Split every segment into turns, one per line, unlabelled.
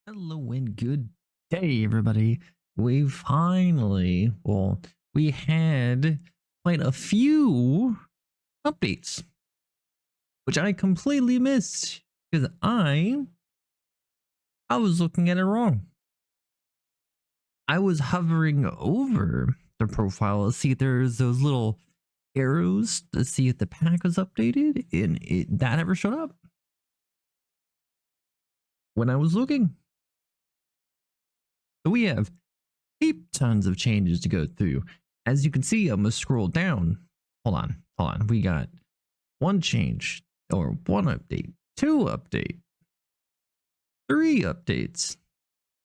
Hello and good day, everybody. We finally, we had quite a few updates, which I completely missed because I was looking at it wrong. I was hovering over the profile to see if there's those little arrows to see if the pack was updated, and that never showed up when I was looking. So we have heap tons of changes to go through. As you can see, I'm gonna scroll down. Hold on. We got one change or one update, two update, three updates,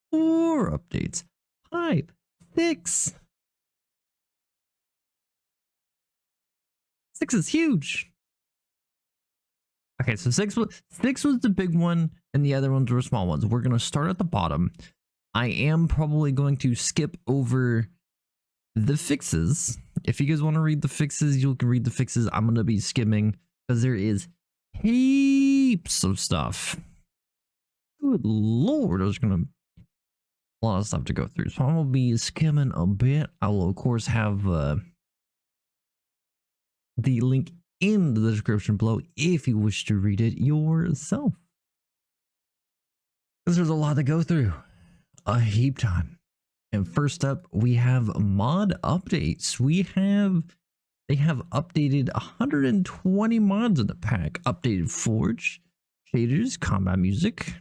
four updates, five, six. Six is huge. Okay, so six was the big one, and the other ones were small ones. We're gonna start at the bottom. I am probably going to skip over the fixes. If you guys want to read the fixes, you can read the fixes. I'm going to be skimming because there is heaps of stuff. Good lord, there's going to be a lot of stuff to go through. So I'm going to be skimming a bit. I will, of course, have the link in the description below if you wish to read it yourself. Because there's a lot to go through. A heap ton. And first up, we have mod updates. They have updated 120 mods in the pack. Updated Forge, shaders, combat music.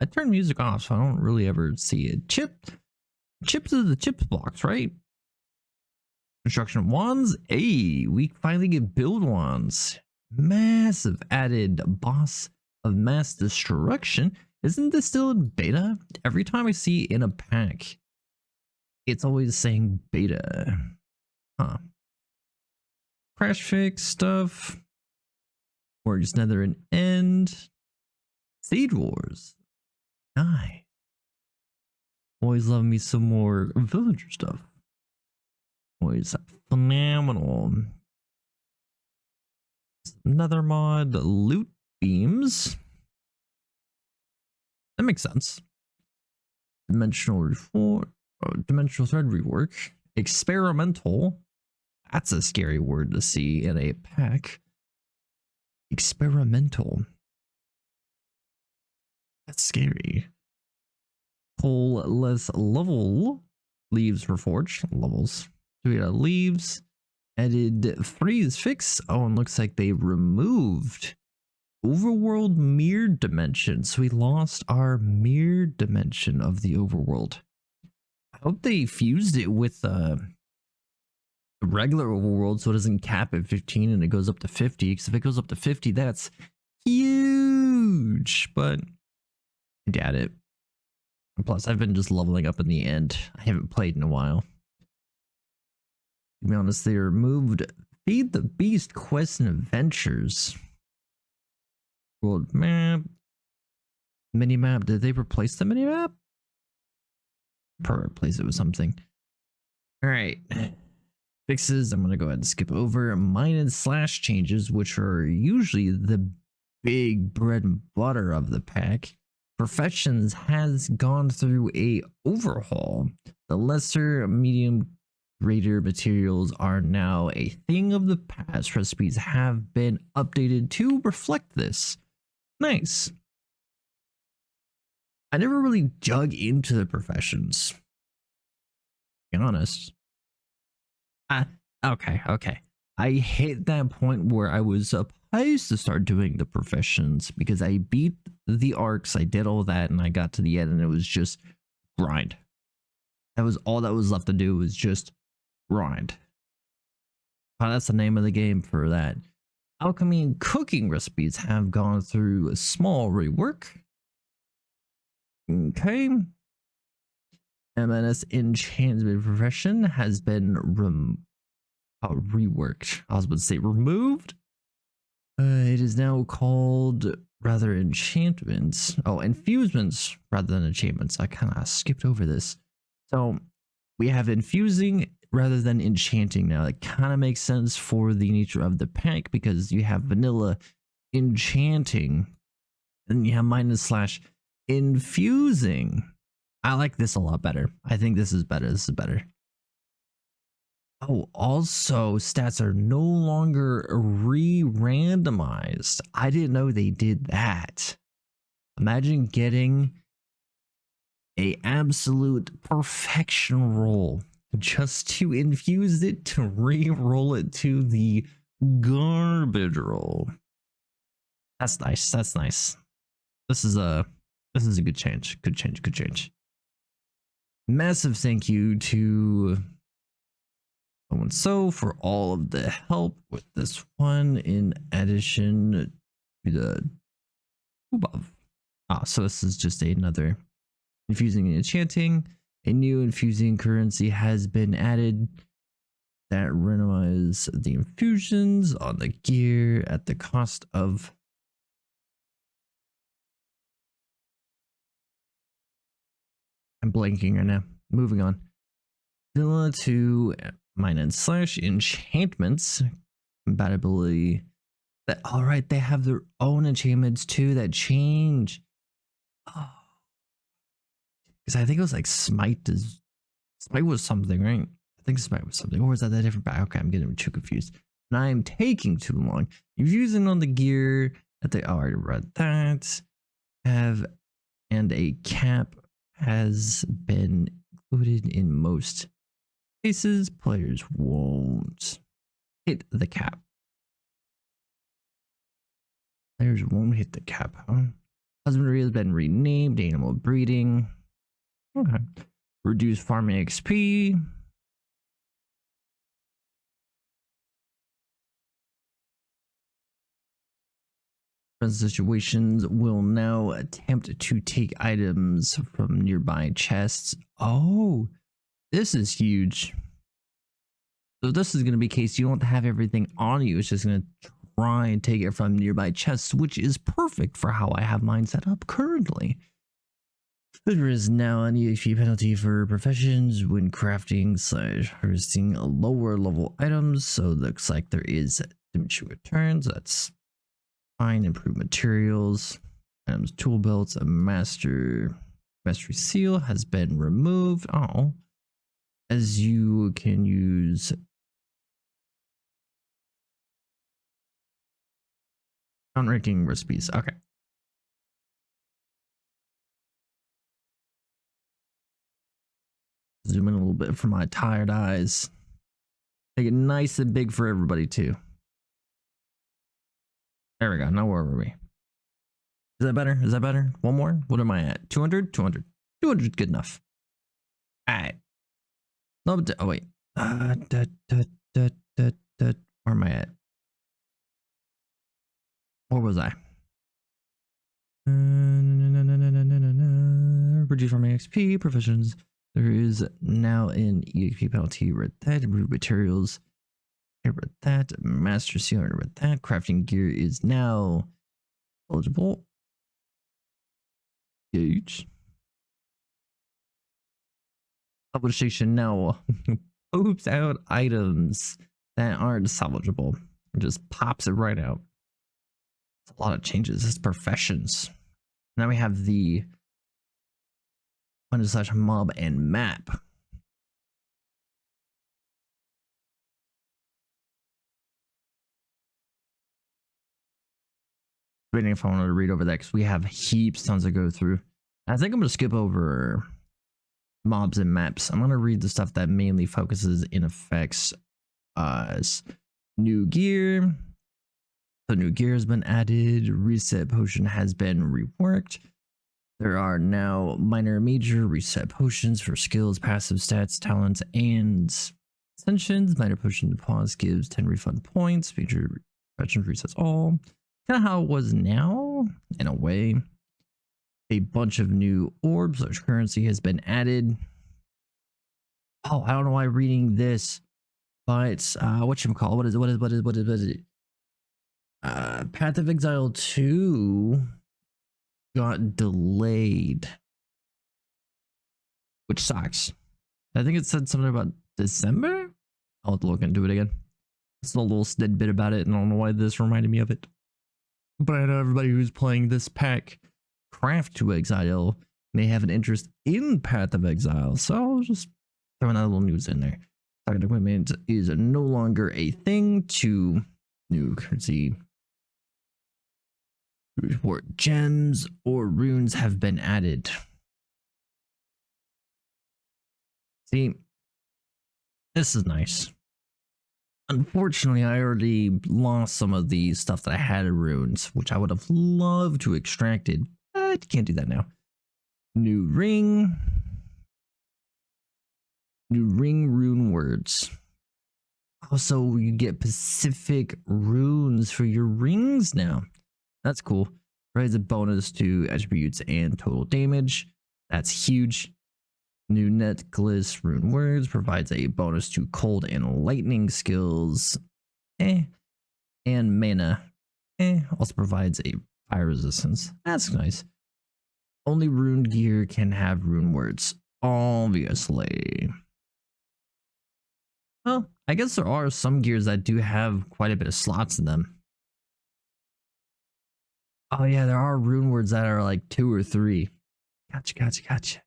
I turn music off, so I don't really ever see it. Chips are the chips blocks, right? Construction wands. Hey, we finally get build wands. Massive added boss of mass destruction. Isn't this still in beta? Every time I see in a pack, it's always saying beta. Huh. Crash fix stuff. Warriors Nether and End. Seed Wars. Nice. Always love me some more villager stuff. Always phenomenal. Another mod, loot beams. That makes sense. Dimensional thread rework. Experimental. That's a scary word to see in a pack. Experimental. That's scary. Pull less level. Leaves for forge. Levels. So we got leaves. Added freeze fix. Oh, and looks like they removed overworld mirror dimension. So we lost our mirror dimension of the overworld. I hope they fused it with the regular overworld so it doesn't cap at 15 and it goes up to 50. Because if it goes up to 50, that's huge. But I doubt it. And plus, I've been just leveling up in the end. I haven't played in a while. To be honest, they removed Feed the Beast quests and adventures. World map, mini map. Did they replace the mini map? Probably replace it with something. All right, fixes. I'm gonna go ahead and skip over mine and slash changes, which are usually the big bread and butter of the pack. Professions has gone through a overhaul. The lesser, medium, greater materials are now a thing of the past. Recipes have been updated to reflect this. Nice. I never really dug into the professions. To be honest. Okay. I hit that point where I was supposed to start doing the professions because I beat the arcs, I did all that, and I got to the end and it was just grind. That was all that was left to do, was just grind. Oh, that's the name of the game for that. Alchemy and cooking recipes have gone through a small rework. Okay. MNS enchantment profession has been reworked. I was about to say removed. It is now called rather enchantments. Oh, infusements rather than enchantments. I kind of skipped over this. So we have infusing rather than enchanting now. It kind of makes sense for the nature of the pack because you have vanilla enchanting and you have minus slash infusing. I like this a lot better. I think this is better. This is better. Oh, also stats are no longer re-randomized. I didn't know they did that. Imagine getting a absolute perfection roll just to infuse it to re-roll it to the garbage roll. That's nice. That's nice. This is a good change. Good change. Good change. Massive thank you to so for all of the help with this one, in addition to the above. So this is just another infusing and enchanting. A new infusing currency has been added that randomizes the infusions on the gear at the cost of I'm blanking right now. Moving on. Vanilla to mine and slash enchantments compatibility. That all right, they have their own enchantments too that change. Oh, because I think it was like smite was something, right? I think smite was something, or was that a different back? Okay, I'm getting too confused. And I am taking too long. Using on the gear that they already read that have, and a cap has been included in most cases. Players won't hit the cap. Players won't hit the cap, huh? Husbandry has been renamed animal breeding. Okay. Reduce farming XP. Situations will now attempt to take items from nearby chests. Oh, this is huge. So this is going to be a case you don't have everything on you. It's just going to try and take it from nearby chests, which is perfect for how I have mine set up currently. There is now an EXP penalty for professions when crafting / harvesting lower level items. So it looks like there is diminishing returns. That's fine. Improved materials, items, tool belts, a mastery seal has been removed. Oh, as you can use ranking recipes. Okay. Zoom in a little bit for my tired eyes. Make it nice and big for everybody too. There we go. Now where were we? Is that better? Is that better? One more? What am I at? 200? 200. 200 is good enough. All right. No, but oh wait. Where am I at? Where was I? Reduce farming XP, professions. There is now an EXP penalty. Read that. Improved materials. I read that. Master seal. I read that. Crafting gear is now eligible. Huge. Publication now poops out items that aren't salvageable. It just pops it right out. It's a lot of changes. It's professions. Now we have the /mob and map. Waiting if I wanted to read over that because we have heaps tons to go through. I think I'm going to skip over mobs and maps. I'm going to read the stuff that mainly focuses in effects. New gear. So new gear has been added. Reset potion has been reworked. There are now minor and major reset potions for skills, passive stats, talents, and ascensions. Minor potion to pause gives 10 refund points. Major potion resets all. Kind of how it was now, in a way. A bunch of new orbs or currency has been added. Oh, I don't know why I'm reading this, but whatchamacallit, what is it? Path of Exile 2 got delayed, which sucks. I think it said something about December. I'll have to look into it again. It's a little snippet about it, and I don't know why this reminded me of it. But I know everybody who's playing this pack craft to Exile may have an interest in Path of Exile. So I'll just throw that little news in there. Target equipment is no longer a thing to new currency. Report gems or runes have been added. See, this is nice. Unfortunately, I already lost some of the stuff that I had in runes, which I would have loved to extracted, but you can't do that now. New ring rune words. Also, you get specific runes for your rings now. That's cool. Provides a bonus to attributes and total damage. That's huge. New necklace rune words provides a bonus to cold and lightning skills. And mana. Also provides a fire resistance. That's nice. Only rune gear can have rune words. Obviously. Well, I guess there are some gears that do have quite a bit of slots in them. Oh yeah, there are rune words that are like 2 or 3. Gotcha.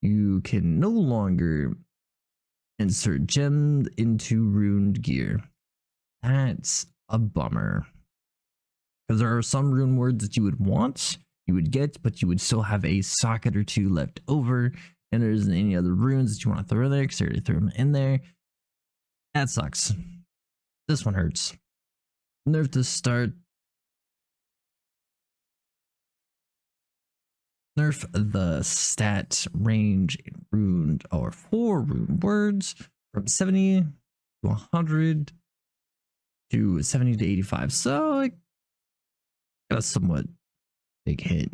You can no longer insert gems into runed gear. That's a bummer. Because there are some rune words that you would want, you would get, but you would still have a socket or 2 left over. And there isn't any other runes that you want to throw in there because you already threw them in there. That sucks. This one hurts. Nerf to start. Nerf the stat range in rune or 4 rune words from 70 to 100 to 70 to 85. So like got a somewhat big hit.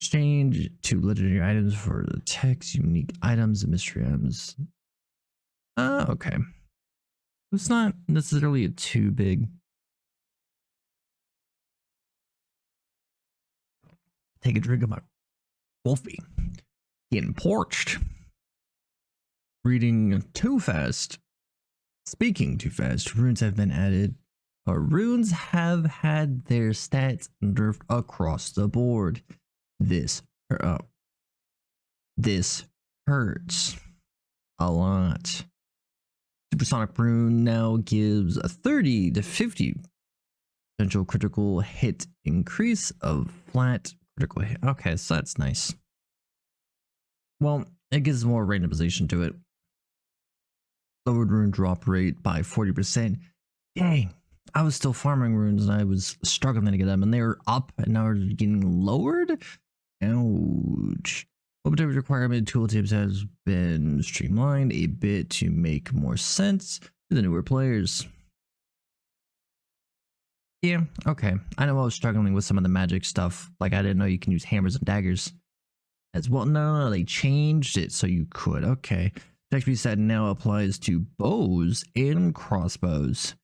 Exchange to legendary items for the text, unique items, and mystery items. Okay. It's not necessarily too big. Take a drink of my coffee. Getting parched. Reading too fast. Speaking too fast. Runes have been added. Runes have had their stats nerfed across the board. This hurts a lot. Supersonic rune now gives a 30 to 50 potential critical hit increase of flat critical hit. Okay, so that's nice. Well, it gives more randomization to it. Lowered rune drop rate by 40%. Dang, I was still farming runes and I was struggling to get them, and they were up and now they're getting lowered. Ouch. Objective requirement tooltips has been streamlined a bit to make more sense to the newer players. Yeah, okay. I know I was struggling with some of the magic stuff. Like I didn't know you can use hammers and daggers as well. No, they changed it so you could. Okay. Text speed stat now applies to bows and crossbows.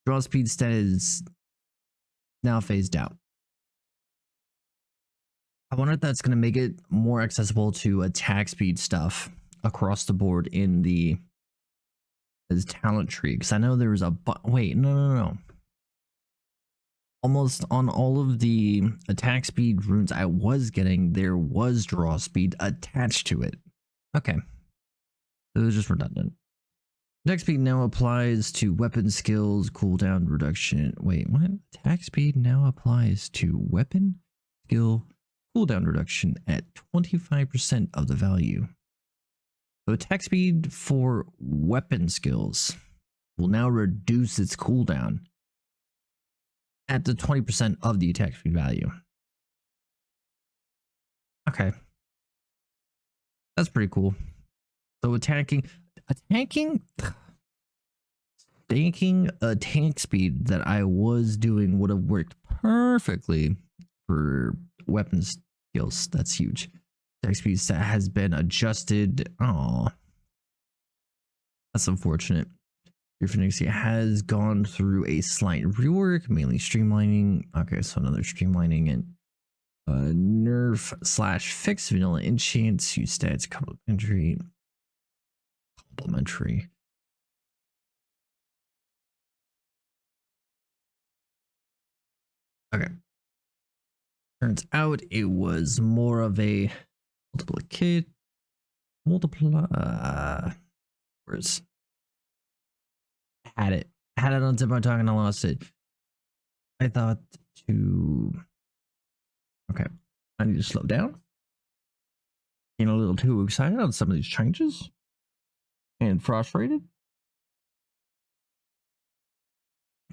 Draw speed stat is now phased out. I wonder if that's going to make it more accessible to attack speed stuff across the board in the talent tree. Because I know there was a wait, no. Almost on all of the attack speed runes I was getting, there was draw speed attached to it. Okay. It was just redundant. Attack speed now applies to weapon skills, cooldown reduction. Wait, what? Attack speed now applies to weapon skill cooldown reduction at 25% of the value. So attack speed for weapon skills will now reduce its cooldown at the 20% of the attack speed value. Okay. That's pretty cool. So staking attack speed that I was doing would have worked perfectly for weapon skills. That's huge. Attack speed stat has been adjusted. Oh, that's unfortunate. Your Phoenix has gone through a slight rework, mainly streamlining. Okay, so another streamlining and nerf / fix vanilla enchants. Use stats complementary. Okay. Turns out it was more of a where's had it on tip of my tongue and I lost it. I thought to okay, I need to slow down. Getting a little too excited on some of these changes and frustrated.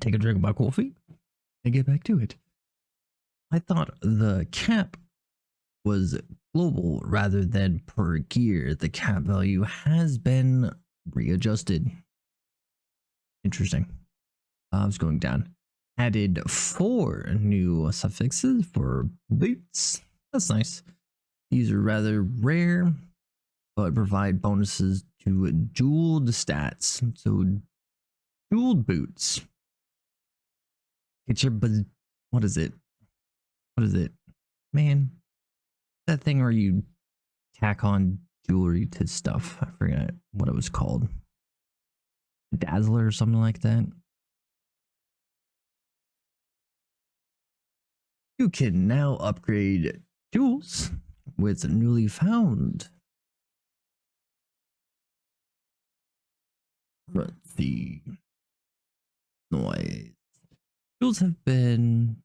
Take a drink of my coffee and get back to it. I thought the cap was global rather than per gear. The cap value has been readjusted. Interesting. It's going down. Added 4 new suffixes for boots. That's nice. These are rather rare, but provide bonuses to jeweled stats. So, jeweled boots. Get your what is it? What is it? Man, that thing where you tack on jewelry to stuff. I forgot what it was called. Dazzler or something like that. You can now upgrade jewels with newly found. Let's see. Noise. Jewels have been.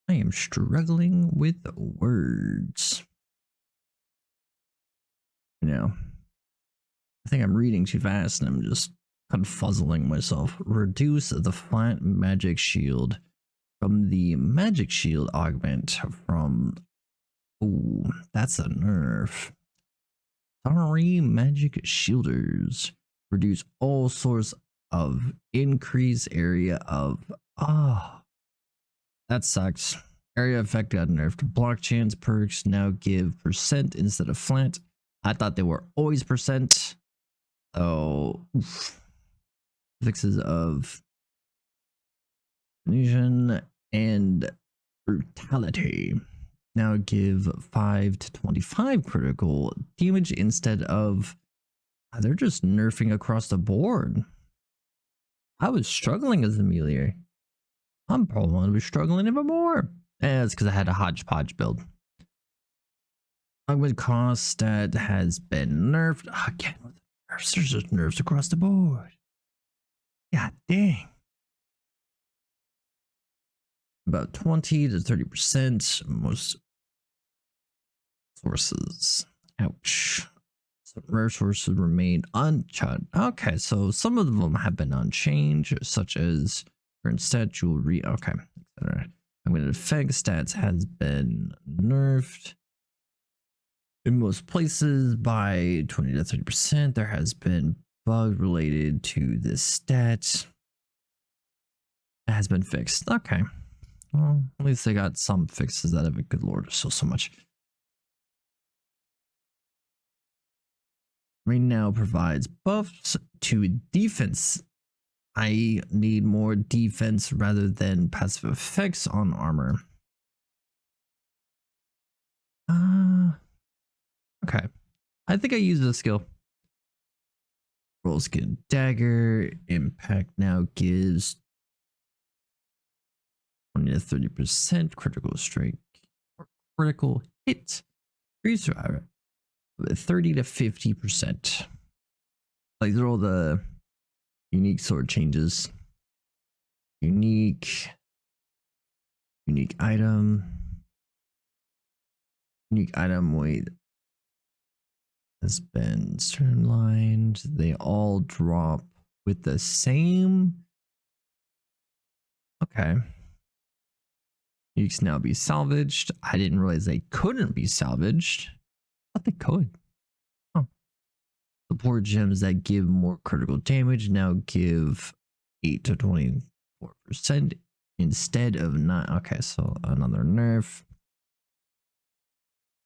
I am struggling with words. You know, I think I'm reading too fast and I'm just confuzzling myself. Reduce the flat magic shield from the magic shield augment from. Oh, that's a nerf. Sorry, magic shielders. Reduce all sorts of increase area of. That sucks. Area effect got nerfed. Block chance perks now give % instead of flat. I thought they were always %. So, fixes of Venetian and brutality now give 5 to 25 critical damage instead of. They're just nerfing across the board. I was struggling as a melee. I'm probably going to be struggling even more. And it's because I had a hodgepodge build. Augment cost stat has been nerfed. Again, with nerfs, there's just nerfs across the board. God dang. About 20 to 30%. Most sources. Ouch. Some rare sources remain unchanged. Okay, so some of them have been unchanged, such as current stat jewelry. Okay, etc. I'm going to effect stats has been nerfed in most places by 20 to 30%. There has been bug related to this stat. It has been fixed. Okay, well, at least they got some fixes out of it. Good lord, so much. Right now provides buffs to defense. I need more defense rather than passive effects on armor. Okay. I think I used the skill. Roll skin dagger. Impact now gives 20 to 30% critical strike or critical hit. Increase survivor. 30 to 50%. Like they're all the unique sword changes. Unique item. Unique item weight has been streamlined. They all drop with the same. Okay. Uniques now be salvaged. I didn't realize they couldn't be salvaged. I thought they could. Oh. Support gems that give more critical damage now give 8 to 24% instead of 9. Okay, so another nerf.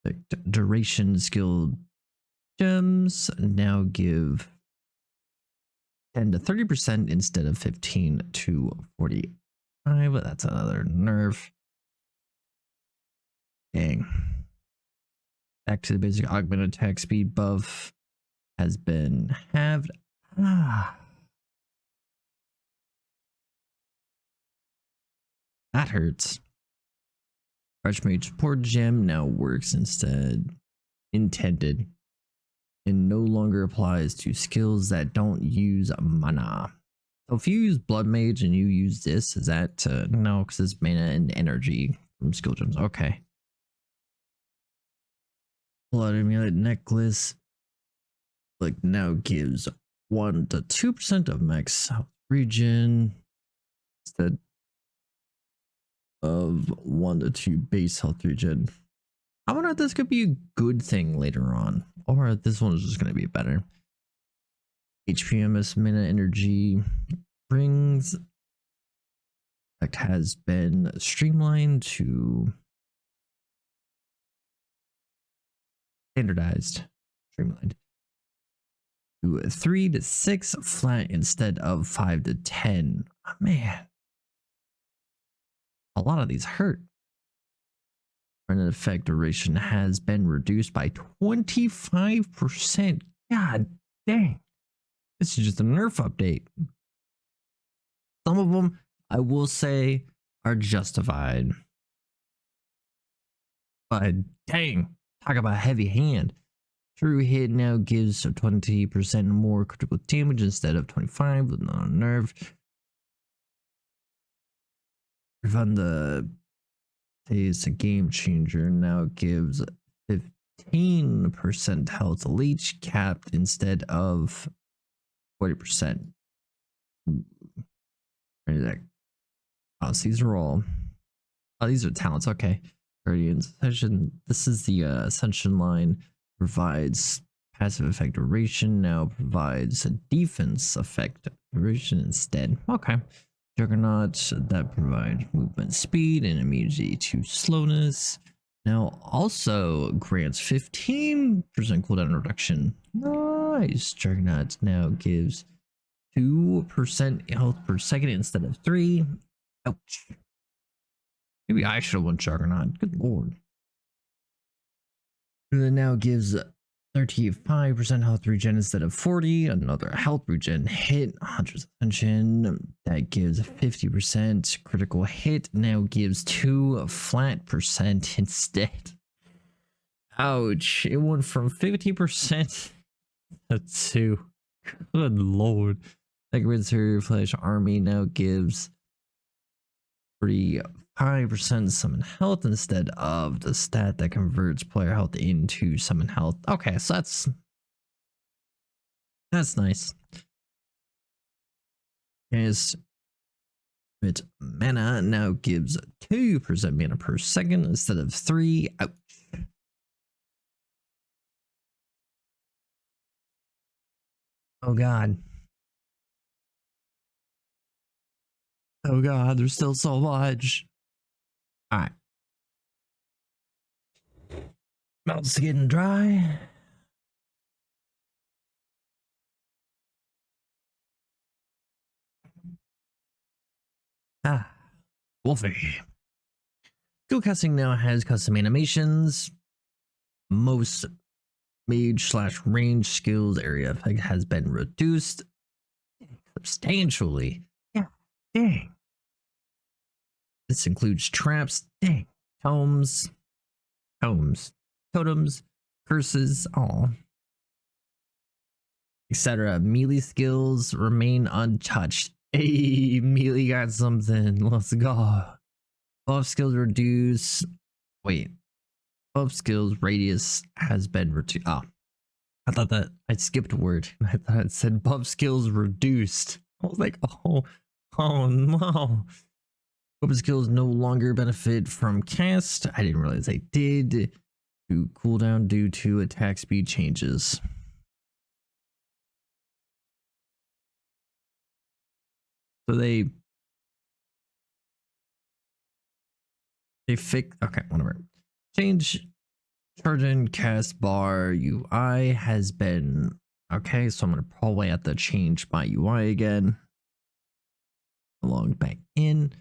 The duration skill gems now give 10 to 30% instead of 15 to 45. That's another nerf. Dang. Back to the basic augmented attack speed buff has been halved. That hurts. Archmage support gem now works instead intended and no longer applies to skills that don't use mana. So if you use Blood Mage and you use this, is that no, because it's mana and energy from skill gems. Okay. Blood Amulet Necklace like now gives 1 to 2% of max health regen instead of 1 to 2 base health regen. I wonder if this could be a good thing later on, or this one is just going to be better. HPMS mana energy brings effect has been streamlined to standardized, streamlined to 3 to 6 flat instead of 5 to 10. Oh, man, a lot of these hurt. Permanent effect duration has been reduced by 25%. God dang. This is just a nerf update. Some of them, I will say, are justified. But dang, talk about heavy hand. True hit now gives 20% more critical damage instead of 25 with non-nerf. Run the is a game changer. Now gives 15% health leech capped instead of 40%. Where is that? Oh, so these are all. Oh, these are talents. Okay. Guardians Ascension. This is the Ascension line. Provides passive effect duration. Now provides a defense effect duration instead. Okay. Juggernauts that provide movement speed and immunity to slowness. Now also grants 15% cooldown reduction. Nice. Juggernaut now gives 2% health per second instead of 3. Ouch. Maybe I should have won Juggernaut. Good lord. And then now gives 35% health regen instead of 40. Another health regen hit. 100 ascension. That gives 50% critical hit. Now gives 2 flat percent instead. Ouch. It went from 50% to 2. Good lord. Like Rinser Flash Army now gives 35% summon health instead of the stat that converts player health into summon health. Okay, so that's nice. Yes, it mana now gives 2% mana per second instead of 3. Ouch. Oh god. Oh god, there's still so much. Alright. Mouth's getting dry. Ah, Wolfie. Skill casting now has custom animations. Most mage / range skills area effect has been reduced substantially. Yeah, dang. This includes traps, dang, totems, curses, all, etc. Melee skills remain untouched. Hey, melee got something. Let's go. Buff skills reduce. Wait. Buff skills radius has been reduced. Oh, I thought that I skipped a word. I thought it said buff skills reduced. I was like, oh no. Weapon skills no longer benefit from cast. I didn't realize they did. To cooldown due to attack speed changes. So they fix. Okay, whatever. Change charge in cast bar UI has been okay. So I'm gonna probably have to change my UI again. Log back in.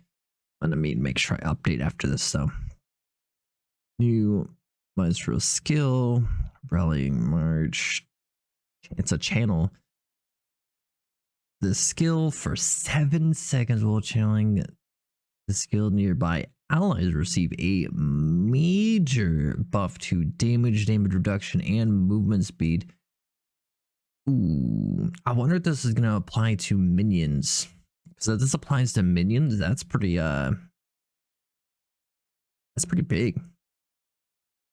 I'm gonna make sure I update after this though. New maestro skill, rallying march. It's a channel. The skill for 7 seconds while channeling The skill nearby allies receive a major buff to damage reduction, and movement speed. Ooh, I wonder if this is gonna apply to minions. Because if this applies to minions, that's pretty big.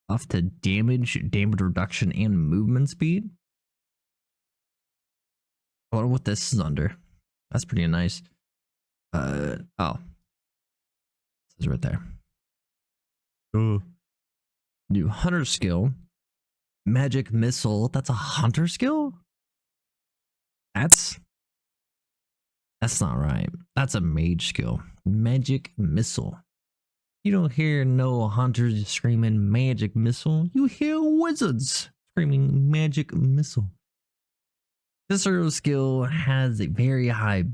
Buff to damage reduction, and movement speed. I wonder what this is under. That's pretty nice. Oh. It says right there. New hunter skill. Magic missile. That's a hunter skill? That's not right. That's a mage skill. Magic missile. You don't hear no hunters screaming magic missile. You hear wizards screaming magic missile. This hero skill has a very high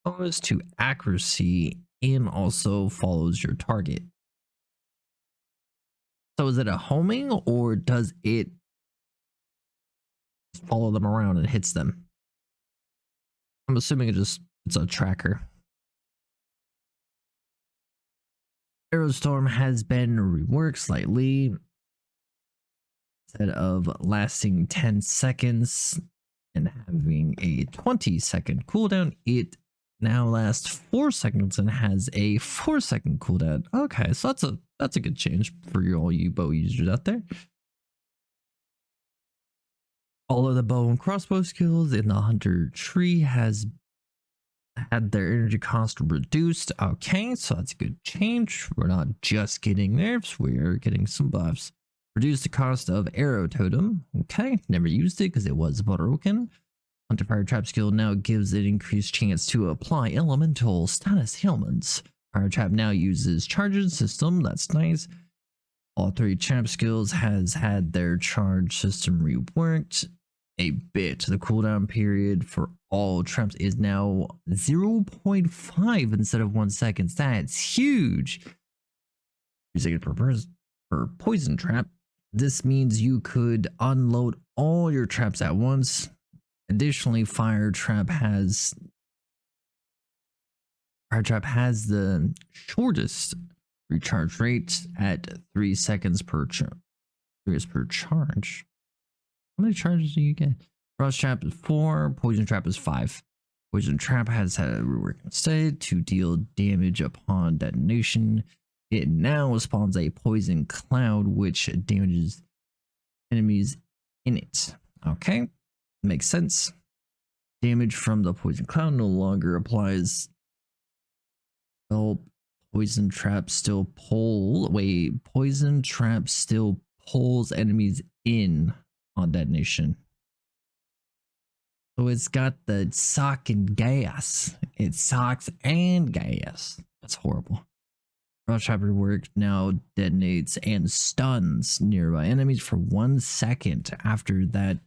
bonus to accuracy and also follows your target. So is it a homing, or does it follow them around and hits them? I'm assuming it's a tracker. Arrow Storm has been reworked slightly. Instead of lasting 10 seconds and having a 20-second cooldown, it now lasts 4 seconds and has a 4-second cooldown. Okay, so that's a good change for all you bow users out there. All of the bow and crossbow skills in the hunter tree has had their energy cost reduced. Okay, so that's a good change. We're not just getting nerfs, we're getting some buffs. Reduce the cost of arrow totem. Okay, never used it because it was broken. Hunter fire trap skill now gives it increased chance to apply elemental status ailments. Fire trap now uses charge system. That's nice. All 3 trap skills has had their charge system reworked a bit. The cooldown period for all traps is now 0.5 instead of 1 second. That's huge. 3 seconds per poison trap. This means you could unload all your traps at once. Additionally, fire trap has the shortest recharge rate at 3 seconds per charge. How many charges do you get? Frost trap is 4, poison trap is 5. Poison trap has had a rework instead to deal damage upon detonation. It now spawns a poison cloud which damages enemies in it. Okay, makes sense. Damage from the poison cloud no longer applies. Well, poison trap still pulls enemies in on detonation. So it's got the sock and gas. It socks and gas. That's horrible. Frost trap rework now detonates and stuns nearby enemies for 1 second. After that,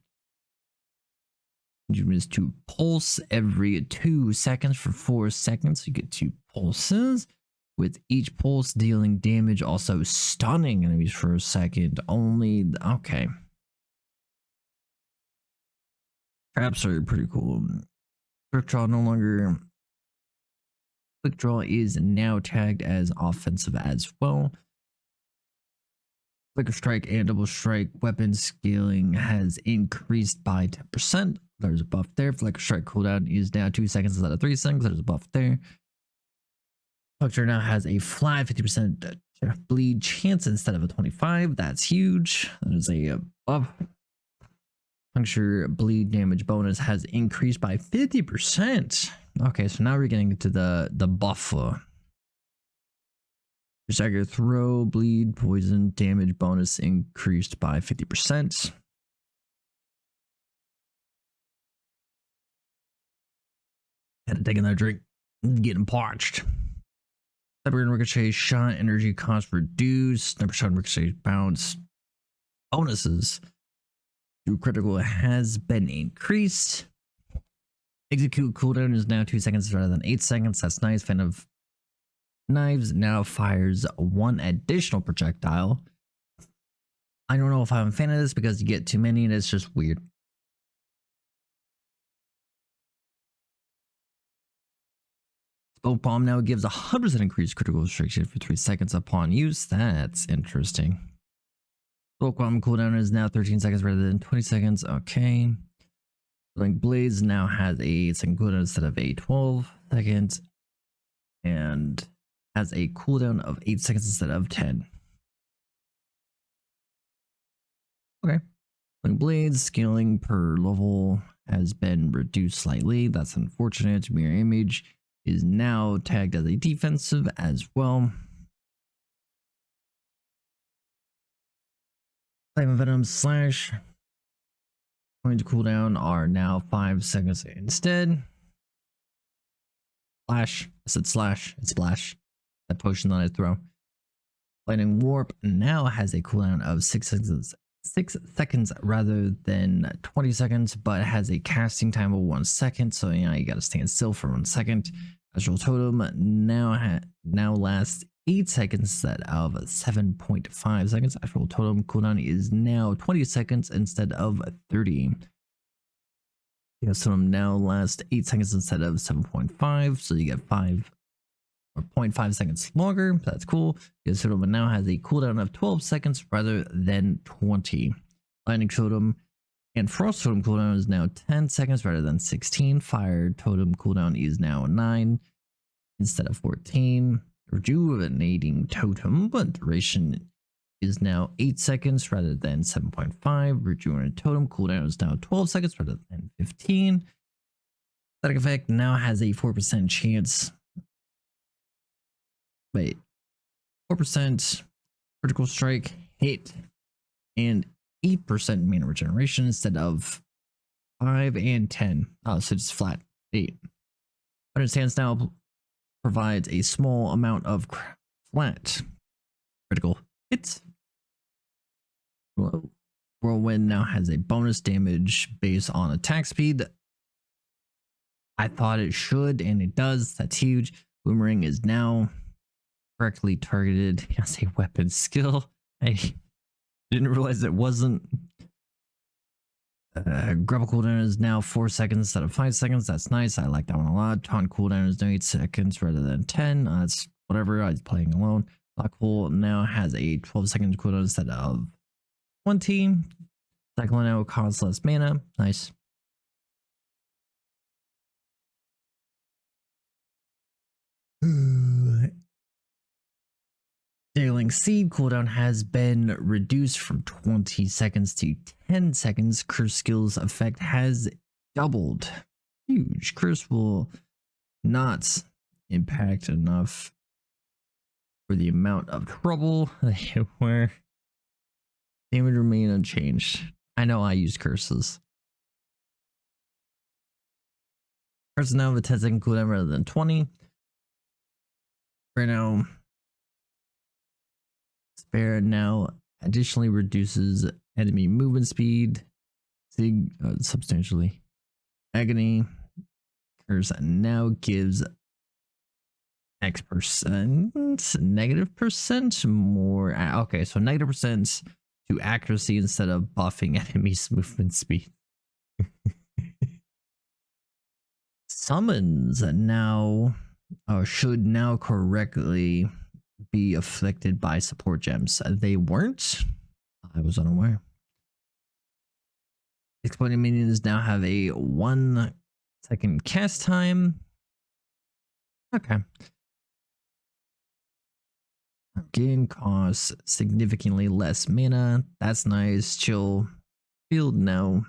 you is to pulse every 2 seconds for 4 seconds. You get 2 pulses, with each pulse dealing damage, also stunning enemies for a second only. Okay. Traps are pretty cool. Quick draw no longer. Quick draw is now tagged as offensive as well. Flicker strike and double strike weapon scaling has increased by 10%. There's a buff there. Flicker strike cooldown is now 2 seconds instead of 3 seconds. There's a buff there. Puncture now has a flat 50% bleed chance instead of a 25. That's huge. That is a buff. Puncture bleed damage bonus has increased by 50%. Okay, so now we're getting into the buff. Stagger throw, bleed, poison, damage bonus increased by 50%. Had to take another drink. Getting parched. Sniper and ricochet shot energy cost reduced. Sniper shot and ricochet bounce bonuses through critical has been increased. Execute cooldown is now 2 seconds rather than 8 seconds. That's nice. Fan of knives now fires 1 additional projectile. I don't know if I'm a fan of this because you get too many and it's just weird. Smoke Bomb now gives 100% increased critical restriction for 3 seconds upon use. That's interesting. Smoke Bomb cooldown is now 13 seconds rather than 20 seconds. Okay. Like Blaze now has a second cooldown instead of a 12 seconds. And has a cooldown of 8 seconds instead of 10. Okay. Like Blaze scaling per level has been reduced slightly. That's unfortunate. Mirror Image is now tagged as a defensive as well. Flame Venom Slash going to cooldown are now 5 seconds instead. Slash. I said slash. It's splash. That potion that I throw. Lightning Warp now has a cooldown of 6 seconds. 6 seconds rather than 20 seconds, but has a casting time of 1 second. So yeah, you gotta stand still for 1 second. Astral Totem now lasts 8 seconds instead of 7.5 seconds. Astral Totem cooldown is now 20 seconds instead of 30. Yeah, Totem now lasts 8 seconds instead of 7.5, so you get 5 or 0.5 seconds longer. That's cool. Yeah, Totem now has a cooldown of 12 seconds rather than 20. Lightning Totem and Frost Totem cooldown is now 10 seconds rather than 16. Fire Totem cooldown is now 9 instead of 14. Rejuvenating Totem, but duration is now 8 seconds rather than 7.5. Rejuvenating Totem cooldown is now 12 seconds rather than 15. Static Effect now has a 4% chance. Wait, 4% critical strike hit and 8% mana regeneration instead of 5 and 10. Oh, so it's flat 8. But Stance now provides a small amount of flat critical hits. Whirlwind now has a bonus damage based on attack speed. I thought it should, and it does. That's huge. Boomerang is now correctly targeted as a weapon skill. I didn't realize it wasn't. Grapple cooldown is now 4 seconds instead of 5 seconds. That's nice. I like that one a lot. Taunt cooldown is now 8 seconds rather than 10. That's whatever. I was playing alone. Black Hole now has a 12-second cooldown instead of 20. Cyclone now costs less mana. Nice. Daring Seed cooldown has been reduced from 20 seconds to 10 seconds. Curse skills effect has doubled. Huge. Curse will not impact enough for the amount of trouble where damage remain unchanged. I know I use curses. Curses now have a 10-second cooldown rather than 20. Right now, Spare now additionally reduces enemy movement speed substantially. Agony Curse now gives X percent, negative percent more. Okay, so negative percent to accuracy instead of buffing enemies' movement speed. Summons now should now correctly be afflicted by support gems. They weren't. I was unaware. Exploding minions now have a 1 second cast time. Okay. Again, costs significantly less mana. That's nice. Chill Field now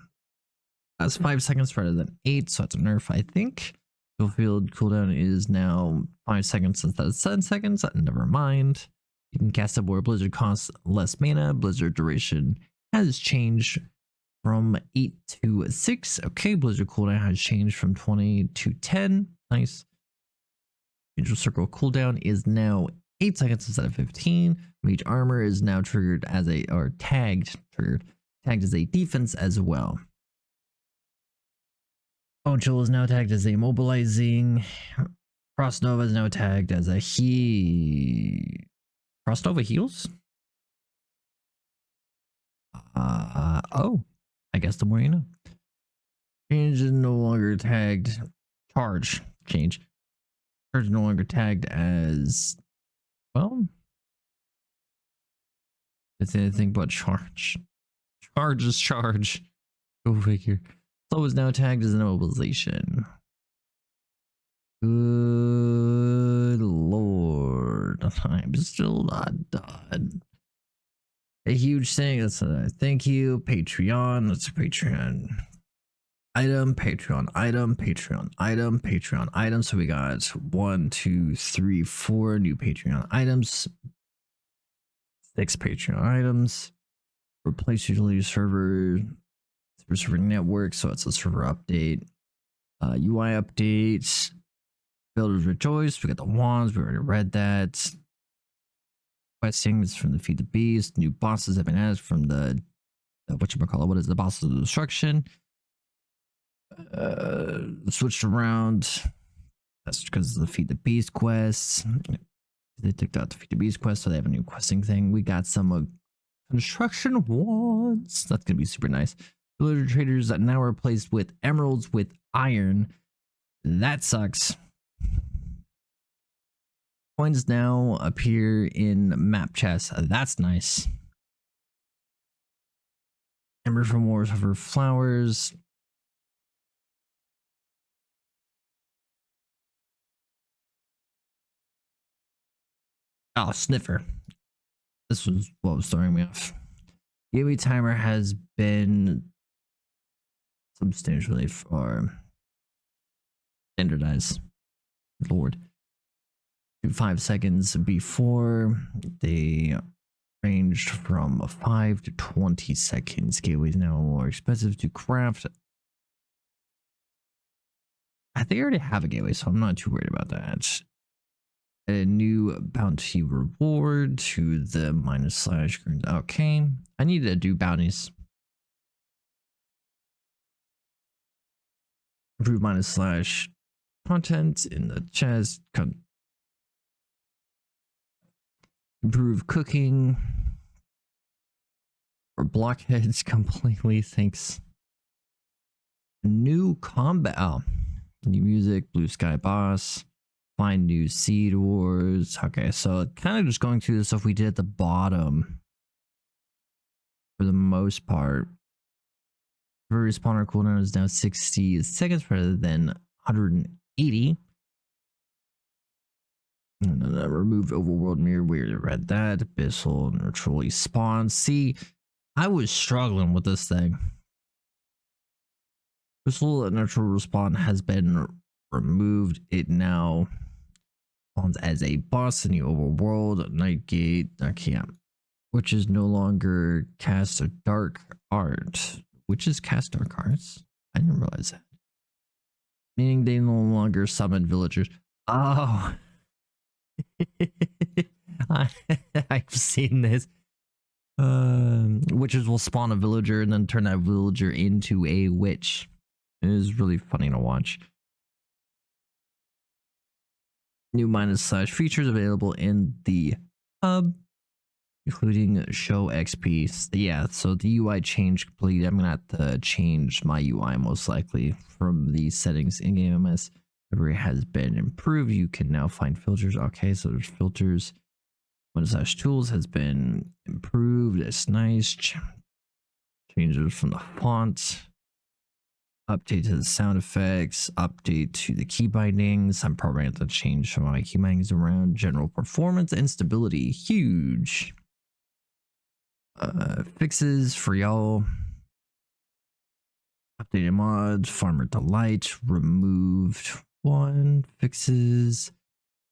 has 5 seconds rather than 8, so that's a nerf, I think. Chill Field cooldown is now 5 seconds instead of 7 seconds. Never mind. You can cast it where Blizzard costs less mana. Blizzard duration has changed from 8 to 6. Okay, Blizzard cooldown has changed from 20 to 10. Nice. Angel Circle cooldown is now 8 seconds instead of 15. Mage Armor is now triggered as a, or tagged as a defense as well. Bone Chill is now tagged as a mobilizing. Frost Nova is now tagged as a Frost Nova heals? Oh, I guess the more you know. Change is no longer tagged. Charge change. Charge no longer tagged as, well, it's anything but charge. Charge is charge. Go figure. Slow is now tagged as an immobilization. Good lord. I'm still not done. A huge thing. That's a thank you. Patreon. That's a Patreon item, Patreon item, Patreon item, Patreon item. So we got 1, 2, 3, 4 new Patreon items, 6 Patreon items. Replace utility server network. So it's a server update. UI updates. Builders rejoice. We got the wands. We already read that. Questing is from the Feed the Beast. New bosses have been added from the whatchamacallit. What is the bosses of destruction? Switched around. That's because of the Feed the Beast quests. They took out the Feed the Beast quest, so they have a new questing thing. We got some construction wands. That's gonna be super nice. Villager traders that now are replaced with emeralds with iron. That sucks. Coins now appear in map chests. That's nice. Ember from Wars over flowers. Oh, sniffer. This was what was throwing me off. Gateway timer has been substantially standardized. Lord. 5 seconds before, they ranged from 5 to 20 seconds. Gateways now more expensive to craft. I think I already have a gateway, so I'm not too worried about that. A new bounty reward to the -/ okay. I need to do bounties. Improve -/ content in the chest. Improve cooking. Or blockheads completely. Thanks. New combat. Oh, new music. Blue sky boss. Find new seed wars. Okay, so kind of just going through the stuff we did at the bottom for the most part. Respawner cooldown is now 60 seconds rather than 180. Remove overworld mirror. We already read that. Abyssal neutrally spawn. See, I was struggling with this thing. Abyssal natural respawn has been removed. It now spawns as a boss in the overworld. Nightgate. Akeada, which is no longer cast a dark art. Which is cast dark arts? I didn't realize that. Meaning they no longer summon villagers. Oh. I've seen this. Witches will spawn a villager and then turn that villager into a witch. It is really funny to watch. New / features available in the hub, including show XP. Yeah, so the UI changed completely. I'm gonna have to change my UI most likely from the settings in game MS. Every has been improved. You can now find filters. Okay, so there's filters. / tools has been improved. It's nice. Changes from the font. Update to the sound effects. Update to the key bindings. I'm probably going to change some of my key bindings around. General performance and stability. Huge. Fixes for y'all. Updated mods. Farmer Delight. Removed 1. Fixes.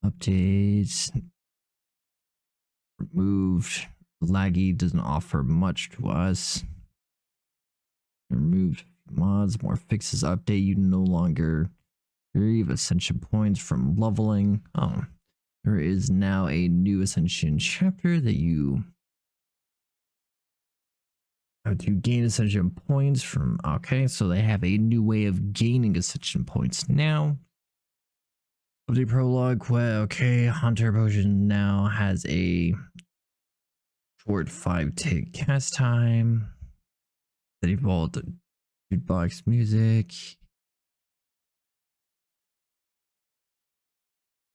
Updates. Removed. Laggy doesn't offer much to us. Removed mods. More fixes. Update. You no longer receive ascension points from leveling. Oh, there is now a new ascension chapter that you have to gain ascension points from. Okay, so they have a new way of gaining ascension points now. Update prologue. Okay, Hunter Potion now has a short 5-tick cast time. That evolved the jukebox music.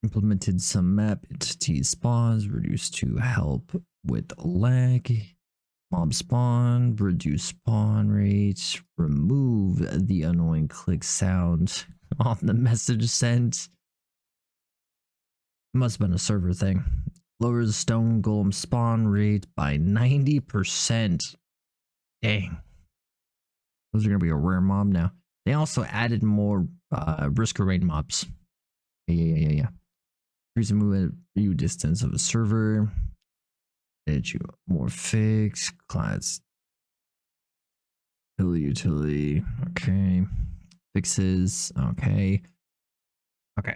Implemented some map entity spawns, reduced to help with lag. Mob spawn, reduce spawn rates, remove the annoying click sound on the message sent. Must have been a server thing. Lowers stone golem spawn rate by 90%. Dang. Those are going to be a rare mob now. They also added more risk rain mobs. Yeah. Increase the movement view distance of a server. Add you more fix class utility. Okay. Fixes. Okay.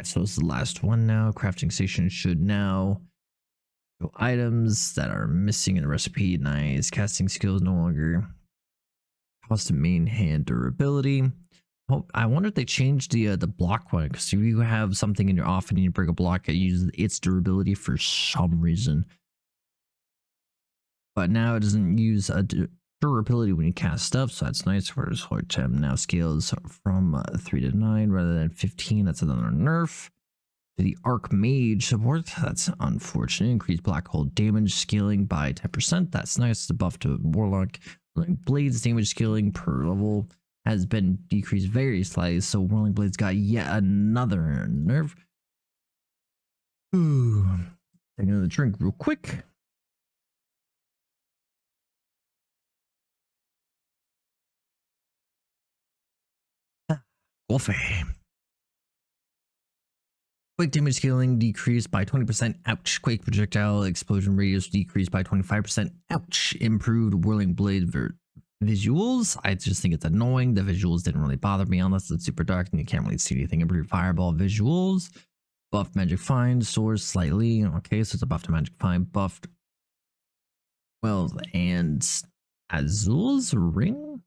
So it's the last one now. Crafting station should now show items that are missing in the recipe. Nice. Casting skills no longer. Cost of main hand durability. Oh, I wonder if they changed the block one, because if you have something in your off and you break a block, it uses its durability for some reason. But now it doesn't use a durability when you cast stuff, so that's nice. Whereas Horde Gem now scales from 3 to 9 rather than 15. That's another nerf. To the Archmage support, that's unfortunate. Increased black hole damage scaling by 10%. That's nice. The buff to Warlock. Blades damage scaling per level has been decreased very slightly, so Whirling Blades got yet another nerf. Ooh. Take another drink real quick. Coffee. Quake damage scaling decreased by 20%. Ouch. Quake projectile explosion radius decreased by 25%. Ouch. Improved Whirling Blade visuals. I just think it's annoying. The visuals didn't really bother me unless it's super dark and you can't really see anything. Improved Fireball visuals. Buffed Magic Find source slightly. Okay, so it's a buff to Magic Find. Buffed Wealth and Azul's Ring.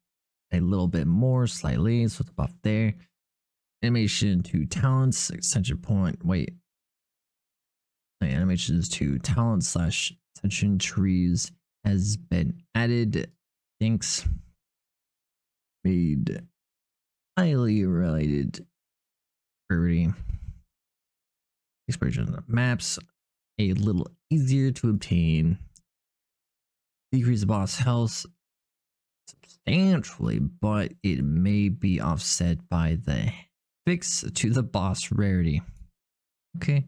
A little bit more slightly. So it's a buff there. Animation to talents, extension point. Wait. Animations to talent / extension trees has been added. Thanks. Made highly related priority. Expiration of maps a little easier to obtain. Decrease the boss health substantially, but it may be offset by the fix to the boss rarity. Okay.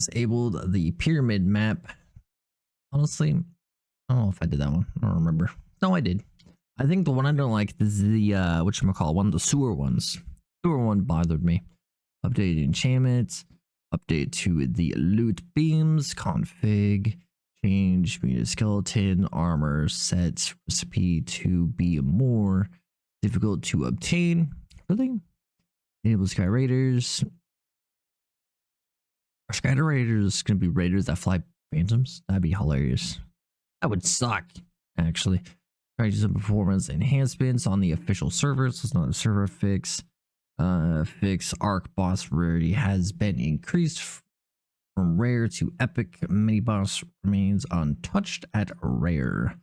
Disabled the pyramid map. Honestly, I don't know if I did that one. I don't remember. No, I did. I think the one I don't like is the whatchamacallit, one of the sewer ones. Sewer one bothered me. Updated enchantments. Update to the loot beams. Config. Change media skeleton armor sets recipe to be more difficult to obtain. Really? Enable Sky Raiders. Are Sky Raiders gonna be raiders that fly phantoms? That'd be hilarious. That would suck, actually. Try to do some performance enhancements on the official server. So it's not a server fix. Fix arc boss rarity has been increased from rare to epic. Mini boss remains untouched at rare.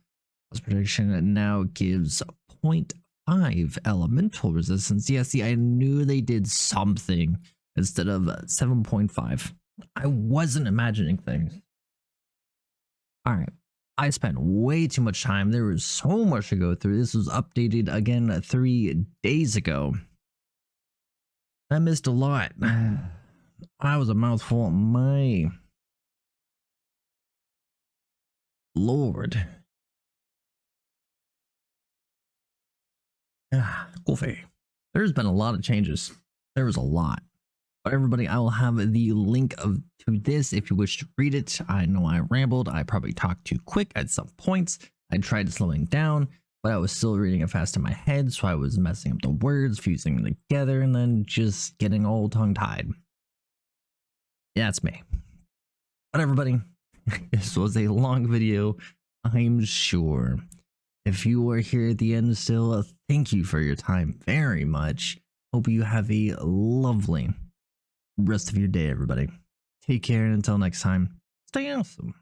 Boss prediction now gives 0.5 elemental resistance. Yeah, see, I knew they did something instead of 7.5. I wasn't imagining things. All right. I spent way too much time. There was so much to go through. This was updated again 3 days ago. I missed a lot. I was a mouthful. My Lord. Coffee. There's been a lot of changes. There was a lot. But everybody, I will have the link to this if you wish to read it. I know I rambled. I probably talked too quick at some points. I tried slowing down, but I was still reading it fast in my head, so I was messing up the words, fusing them together, and then just getting all tongue-tied. Yeah, that's me. But everybody, this was a long video, I'm sure. If you are here at the end still, thank you for your time very much. Hope you have a lovely rest of your day, everybody. Take care, and until next time, stay awesome.